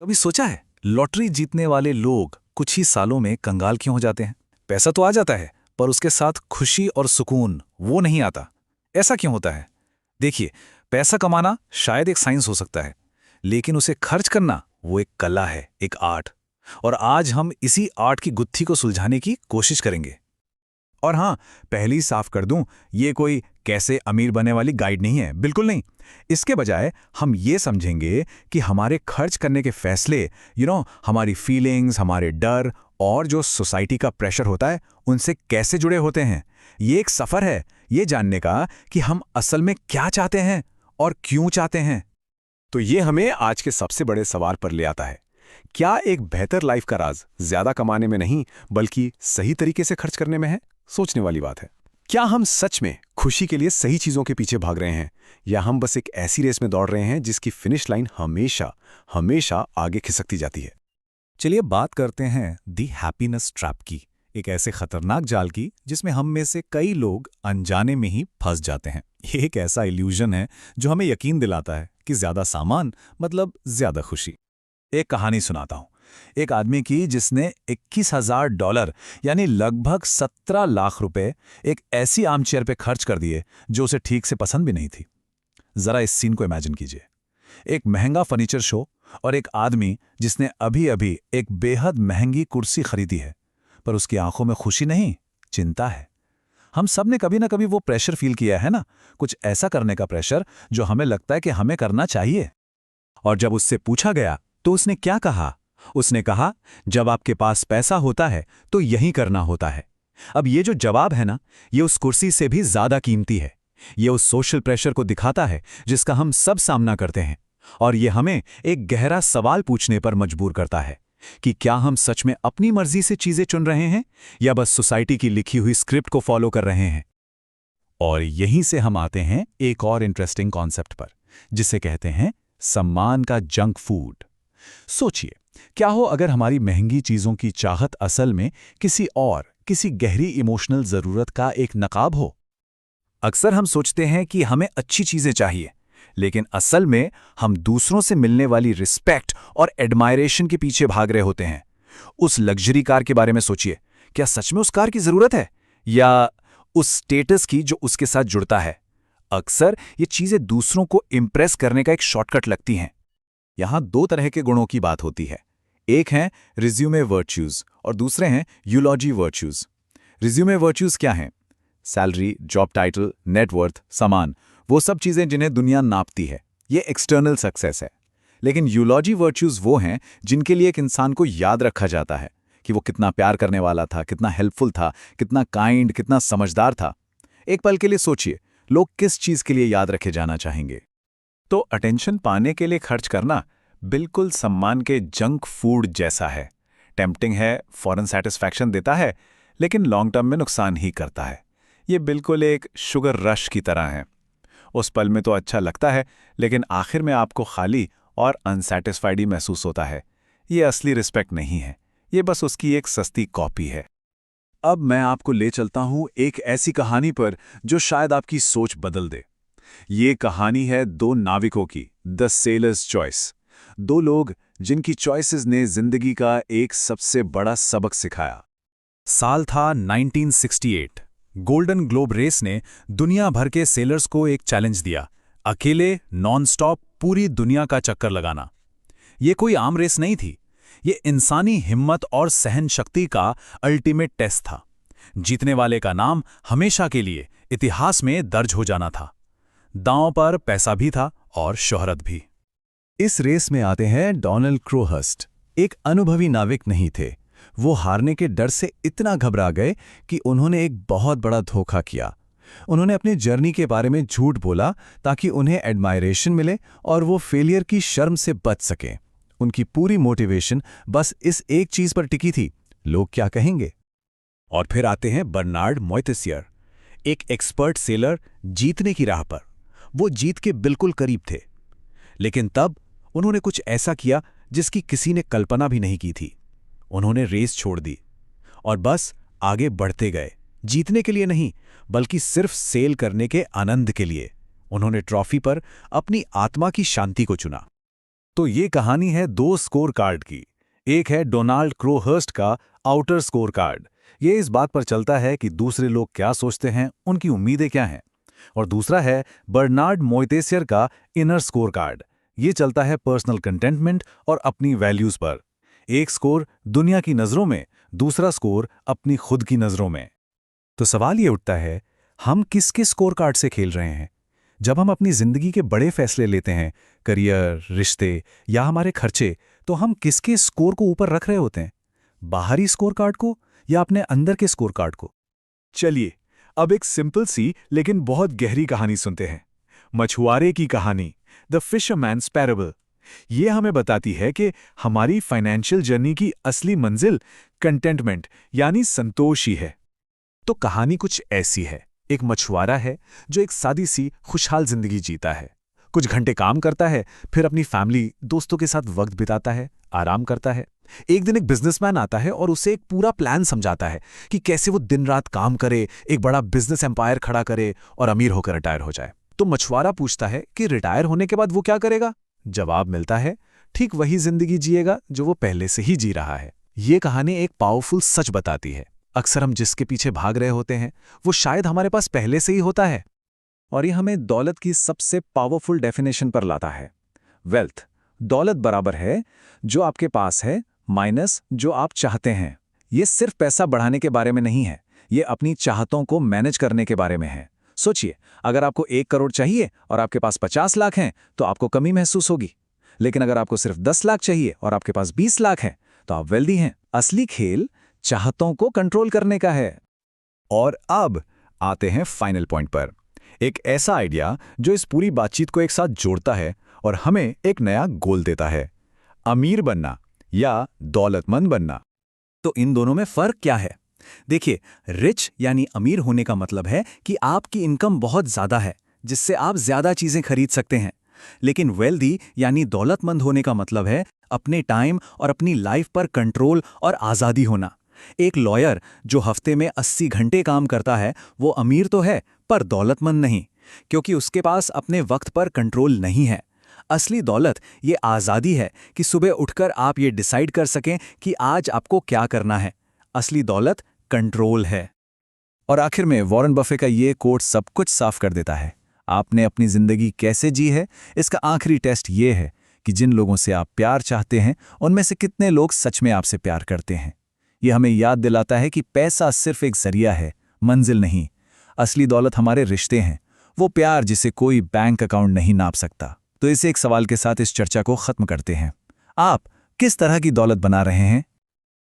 कभी सोचा है लॉटरी जीतने वाले लोग कुछ ही सालों में कंगाल क्यों हो जाते हैं? पैसा तो आ जाता है, पर उसके साथ खुशी और सुकून वो नहीं आता। ऐसा क्यों होता है? देखिए, पैसा कमाना शायद एक साइंस हो सकता है, लेकिन उसे खर्च करना वो एक कला है, एक आर्ट। और आज हम इसी आर्ट की गुत्थी को सुलझाने की कोशिश करेंगे। और हाँ, पहले ही साफ कर दूं, ये कोई कैसे अमीर बनने वाली गाइड नहीं है, बिल्कुल नहीं। इसके बजाय हम ये समझेंगे कि हमारे खर्च करने के फैसले, हमारी फीलिंग्स, हमारे डर और जो सोसाइटी का प्रेशर होता है, उनसे कैसे जुड़े होते हैं। ये एक सफ़र है, ये जानने का कि हम असल में क्या चाहते हैं और क्यों चाहते हैं। तो ये हमें आज के सबसे बड़े सवाल पर ले आता है। क्या एक बेहतर लाइफ का राज ज्यादा कमाने में नहीं, बल्कि सही तरीके से खर्च करने में है? सोचने वाली बात है। क्या हम सच में खुशी के लिए सही चीजों के पीछे भाग रहे हैं, या हम बस एक ऐसी रेस में दौड़ रहे हैं जिसकी फिनिश लाइन हमेशा हमेशा आगे खिसकती जाती है? चलिए बात करते हैं दी हैप्पीनेस ट्रैप की, एक ऐसे खतरनाक जाल की जिसमें हम में से कई लोग अनजाने में ही फंस जाते हैं। ये एक ऐसा इल्यूजन है जो हमें यकीन दिलाता है कि ज्यादा सामान मतलब ज्यादा खुशी। एक कहानी सुनाता हूं, एक आदमी की जिसने $21,000 यानी लगभग 17 लाख रुपए एक ऐसी आर्मचेयर पे खर्च कर दिए जो उसे ठीक से पसंद भी नहीं थी। जरा इस सीन को इमेजिन कीजिए, एक महंगा फर्नीचर शो और एक आदमी जिसने अभी अभी एक बेहद महंगी कुर्सी खरीदी है, पर उसकी आंखों में खुशी नहीं, चिंता है। हम सब ने कभी ना कभी वो प्रेशर फील किया है ना, कुछ ऐसा करने का प्रेशर जो हमें लगता है कि हमें करना चाहिए। और जब उससे पूछा गया तो उसने क्या कहा? उसने कहा, जब आपके पास पैसा होता है तो यही करना होता है। अब ये जो जवाब है ना, ये उस कुर्सी से भी ज्यादा कीमती है। ये उस सोशल प्रेशर को दिखाता है जिसका हम सब सामना करते हैं, और ये हमें एक गहरा सवाल पूछने पर मजबूर करता है कि क्या हम सच में अपनी मर्जी से चीजें चुन रहे हैं, या बस सोसाइटी की लिखी हुई स्क्रिप्ट को फॉलो कर रहे हैं। और यहीं से हम आते हैं एक और इंटरेस्टिंग कॉन्सेप्ट पर, जिसे कहते हैं सम्मान का जंक फूड। सोचिए, क्या हो अगर हमारी महंगी चीजों की चाहत असल में किसी गहरी इमोशनल जरूरत का एक नकाब हो। अक्सर हम सोचते हैं कि हमें अच्छी चीजें चाहिए, लेकिन असल में हम दूसरों से मिलने वाली रिस्पेक्ट और एडमायरेशन के पीछे भाग रहे होते हैं। उस लग्जरी कार के बारे में सोचिए, क्या सच में उस कार की जरूरत है, या उस स्टेटस की जो उसके साथ जुड़ता है? अक्सर ये चीजें दूसरों को इंप्रेस करने का एक शॉर्टकट लगती हैं। यहां दो तरह के गुणों की बात होती है। एक हैं रिज्यूमे वर्च्यूज और दूसरे हैं यूलॉजी वर्च्यूज। रिज्यूमे वर्च्यूज क्या हैं? सैलरी, जॉब टाइटल, नेटवर्थ, सामान, वो सब चीजें जिन्हें दुनिया नापती है। ये एक्सटर्नल सक्सेस है। लेकिन यूलॉजी वर्च्यूज वो हैं जिनके लिए एक इंसान को याद रखा जाता है कि वो कितना प्यार करने वाला था, कितना हेल्पफुल था, कितना काइंड, कितना समझदार था। एक पल के लिए सोचिए, लोग किस चीज के लिए याद रखे जाना चाहेंगे? तो अटेंशन पाने के लिए खर्च करना बिल्कुल सम्मान के जंक फूड जैसा है। टेम्पटिंग है, फॉरन सेटिस्फैक्शन देता है, लेकिन लॉन्ग टर्म में नुकसान ही करता है। ये बिल्कुल एक शुगर रश की तरह है। उस पल में तो अच्छा लगता है, लेकिन आखिर में आपको खाली और अनसेटिस्फाइड ही महसूस होता है। ये असली रिस्पेक्ट नहीं है, ये बस उसकी एक सस्ती कॉपी है। अब मैं आपको ले चलता हूं एक ऐसी कहानी पर जो शायद आपकी सोच बदल दे। ये कहानी है दो नाविकों की, द सेलर्स चॉइस। दो लोग जिनकी चॉइसेस ने जिंदगी का एक सबसे बड़ा सबक सिखाया। साल था 1968। गोल्डन ग्लोब रेस ने दुनिया भर के सेलर्स को एक चैलेंज दिया, अकेले नॉन-स्टॉप पूरी दुनिया का चक्कर लगाना। ये कोई आम रेस नहीं थी, ये इंसानी हिम्मत और सहन शक्ति का अल्टीमेट टेस्ट था। जीतने वाले का नाम हमेशा के लिए इतिहास में दर्ज हो जाना था। दांव पर पैसा भी था और शोहरत भी। इस रेस में आते हैं डोनाल्ड क्रोहर्स्ट। एक अनुभवी नाविक नहीं थे। वो हारने के डर से इतना घबरा गए कि उन्होंने एक बहुत बड़ा धोखा किया। उन्होंने अपनी जर्नी के बारे में झूठ बोला ताकि उन्हें एडमायरेशन मिले और वो फेलियर की शर्म से बच सकें। उनकी पूरी मोटिवेशन बस इस एक चीज पर टिकी थी, लोग क्या कहेंगे। और फिर आते हैं बर्नार्ड मोइतेसियर, एक एक्सपर्ट सेलर जीतने की राह पर। वो जीत के बिल्कुल करीब थे, लेकिन तब उन्होंने कुछ ऐसा किया जिसकी किसी ने कल्पना भी नहीं की थी। उन्होंने रेस छोड़ दी और बस आगे बढ़ते गए, जीतने के लिए नहीं, बल्कि सिर्फ सेल करने के आनंद के लिए। उन्होंने ट्रॉफी पर अपनी आत्मा की शांति को चुना। तो ये कहानी है दो स्कोर कार्ड की। एक है डोनाल्ड क्रोहर्स्ट का आउटर स्कोर कार्ड। ये इस बात पर चलता है कि दूसरे लोग क्या सोचते हैं, उनकी उम्मीदें क्या हैं। और दूसरा है बर्नार्ड मोइतेसियर का इनर स्कोर कार्ड। ये चलता है पर्सनल कंटेंटमेंट और अपनी वैल्यूज पर। एक स्कोर दुनिया की नज़रों में, दूसरा स्कोर अपनी खुद की नज़रों में। तो सवाल ये उठता है, हम किसके स्कोर कार्ड से खेल रहे हैं? जब हम अपनी जिंदगी के बड़े फैसले लेते हैं, करियर, रिश्ते या हमारे खर्चे, तो हम किसके स्कोर को ऊपर रख रहे होते हैं? बाहरी स्कोर कार्ड को या अपने अंदर के स्कोर कार्ड को? चलिए अब एक सिंपल सी लेकिन बहुत गहरी कहानी सुनते हैं। मछुआरे की कहानी, द फिशरमैन्स पैराबल। ये हमें बताती है कि हमारी फाइनेंशियल जर्नी की असली मंजिल कंटेंटमेंट यानी संतोष ही है। तो कहानी कुछ ऐसी है। एक मछुआरा है जो एक सादी सी खुशहाल जिंदगी जीता है। कुछ घंटे काम करता है, फिर अपनी फैमिली, दोस्तों के साथ वक्त बिताता है, आराम करता है। एक दिन एक बिजनेसमैन आता है और उसे एक पूरा प्लान समझाता है कि कैसे वो दिन रात काम करे, एक बड़ा बिजनेस एम्पायर खड़ा करे और अमीर होकर रिटायर हो जाए। तो मछुआरा पूछता है कि रिटायर होने के बाद वो क्या करेगा? जवाब मिलता है, ठीक वही जिंदगी जिएगा जो वो पहले से ही जी रहा है। ये कहानी एक पावरफुल सच बताती है। अक्सर हम जिसके पीछे भाग रहे होते हैं वो शायद हमारे पास पहले से ही होता है। और ये हमें दौलत की सबसे पावरफुल डेफिनेशन पर लाता है। वेल्थ, दौलत बराबर है जो आपके पास है माइनस जो आप चाहते हैं। ये सिर्फ पैसा बढ़ाने के बारे में नहीं है, ये अपनी चाहतों को मैनेज करने के बारे में है। सोचिए, अगर आपको 1 करोड़ चाहिए और आपके पास 50 लाख हैं तो आपको कमी महसूस होगी। लेकिन अगर आपको सिर्फ 10 लाख चाहिए और आपके पास 20 लाख हैं तो आप वेल्दी हैं। असली खेल चाहतों को कंट्रोल करने का है। और अब आते हैं फाइनल पॉइंट पर, एक ऐसा आइडिया जो इस पूरी बातचीत को एक साथ जोड़ता है और हमें एक नया गोल देता है, अमीर बनना या दौलतमंद बनना। तो इन दोनों में फर्क क्या है? देखिए, रिच यानी अमीर होने का मतलब है कि आपकी इनकम बहुत ज्यादा है जिससे आप ज्यादा चीजें खरीद सकते हैं। लेकिन वेल्दी यानी दौलतमंद होने का मतलब है अपने टाइम और अपनी लाइफ पर कंट्रोल और आज़ादी होना। एक लॉयर जो हफ्ते में 80 घंटे काम करता है वो अमीर तो है पर दौलतमंद नहीं, क्योंकि उसके पास अपने वक्त पर कंट्रोल नहीं है। असली दौलत ये आज़ादी है कि सुबह उठकर आप ये डिसाइड कर सकें कि आज आपको क्या करना है। असली दौलत कंट्रोल है। और आखिर में वॉरेन बफे का ये कोट सब कुछ साफ कर देता है। आपने अपनी जिंदगी कैसे जी है, इसका आखिरी टेस्ट ये है कि जिन लोगों से आप प्यार चाहते हैं उनमें से कितने लोग सच में आपसे प्यार करते हैं। ये हमें याद दिलाता है कि पैसा सिर्फ एक जरिया है, मंजिल नहीं। असली दौलत हमारे रिश्ते हैं, वो प्यार जिसे कोई बैंक अकाउंट नहीं नाप सकता। तो इसे एक सवाल के साथ इस चर्चा को खत्म करते हैं। आप किस तरह की दौलत बना रहे हैं?